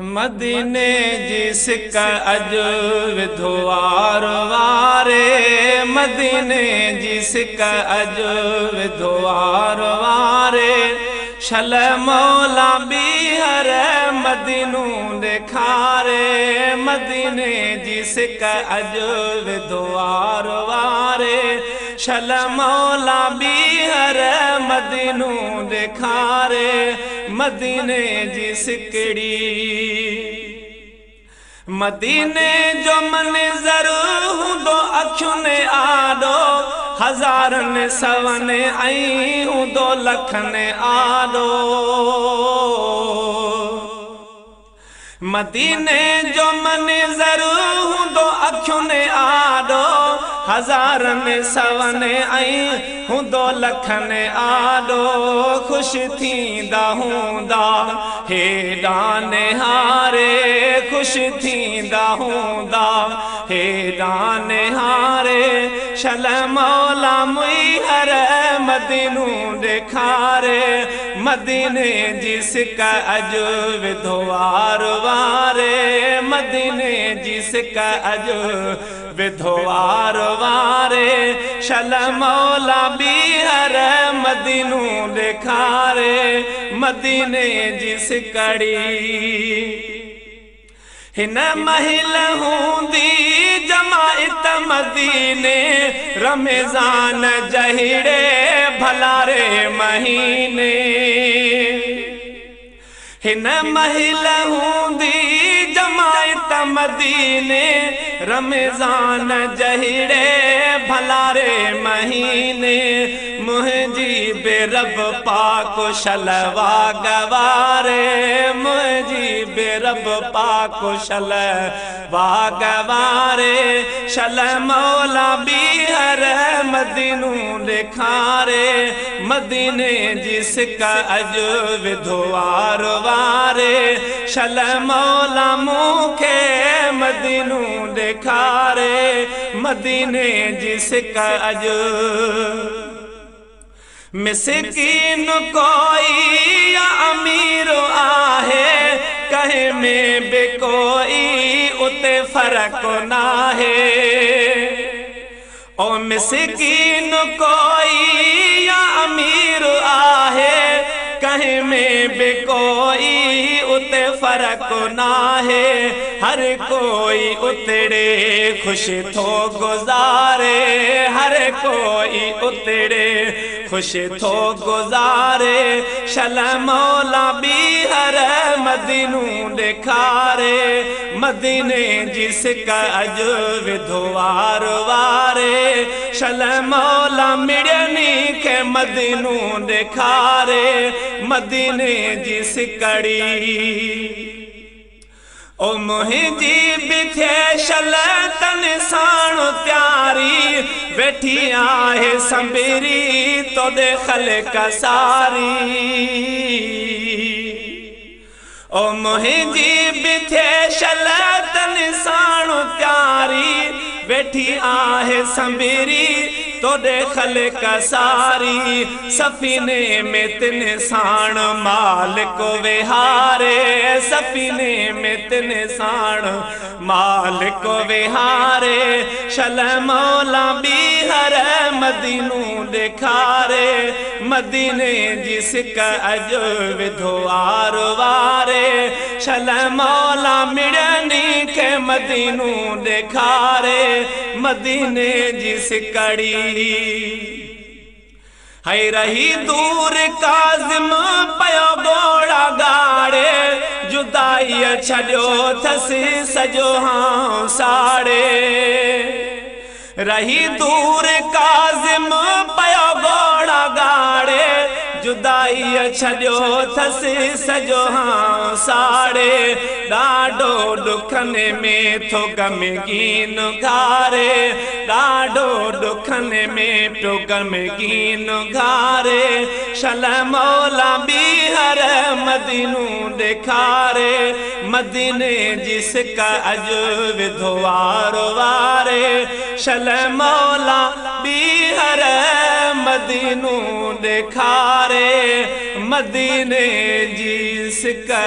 मदीने जिसका अजो विधवार वारे, मदीने जिसका अजो विधवार वारे, शल मौला बिहर मदीनू दिखारे। मदीने जिसका अजो विधवार वारे, शल मौला बिहर मदीनू दिखारे। मदीने जिसकड़ी मदीने जो मंज़र हूंदो अखियुनि आॾो, हज़ारनि सवनि ऐं हूंदो लखनि आॾो। मदीने जो मंज़र हूंदो अखियुनि आॾो, हज़ारनि सवनि ऐं हूंदो लखनि आॾो। ख़ुशि थींदा हूंदा हेॾा निहारे, ख़ुशि थींदा हूंदा हेॾा निहारे। शल मौला मुइहर मदीनू ॾेखारे। मदीने जिसका अजो विधवार वारे, मदीने जिसका अजो विधवार वारे, शल मौला बिहर मदीनू ॾेखारे। मदीने जिसकड़ी हिन महिल हूंदी जमाइत मदीने, रमज़ान जहिड़े भलारे महीने। हिन महिल हूंदी जमाइत मदीने, रमज़ान जहिड़े भलारे महीने। मुंहिंजी बेरब पाक शलवा गवारे, मुंहिंजी बेरब पाक शलवा गवारे। शल मौला बिहर मदीनू ॾेखारे। मदीने जिसका अजो विधवार वारे, शल मौला मूंखे मदीनू ॾेखारे। मदीने जिसका अजो मिस्कीन कोई या अमीर आहे, कहीं में बि कोई उते फ़र्क नाहे। ओ मिस्कीन कोई या अमीर आहे, कहीं में बि कोई उते फ़र्क नाहे। हर कोई उतड़े खुश थो गुज़ारे, हर कोई उतड़े खुश थो गुज़ारे। शल मौला बिहर मदीनू ॾेखारे। मदीने जिसका अजो विधवार वारे, शल मौला मिड़नी खे मदीनू ॾेखारे। मदीने जिसकड़ी ओ मुंहिंजी बि थिए शल तन साण प्यारी, वेठी आहे संबरी तोॾे ख़ल्क़ सारी। ओ मुंहिंजी बि थिए शल तन साण प्यारी, वेठी आहे संबरी तोॾे ख़ल्क़ सारी। सफ़ीने में तिन साण मालिक विहारे, सफ़ीने में तिन साण मालिक विहारे। शल मौला बिहर मदीनू ॾेखारे। मदीने जिसका अजो विधवार वारे, शल मौला मिड़नी खे मदीनू ॾेखारे। मदीने जिसकड़ी है रही दूर काज़िम पयो घोड़ा गाड़े, जुदाई छॾियो थसी सॼो हां साड़े। रही दूर काज़िम पयो घोड़ा गाड़े, जुदाई छॾियो थसी सॼो हां साड़े। ॾाढो ॾुखनि में थो ग़मगीन घारे, ॾाढो ॾुखनि में पियो ग़मगीन घारे। शल मौला बिहर मदीनू ॾेखारे। मदीने जिसका अजो विधवार वारे, शल मौला बिहर मदीनू ॾेखारे। मदीने जिसका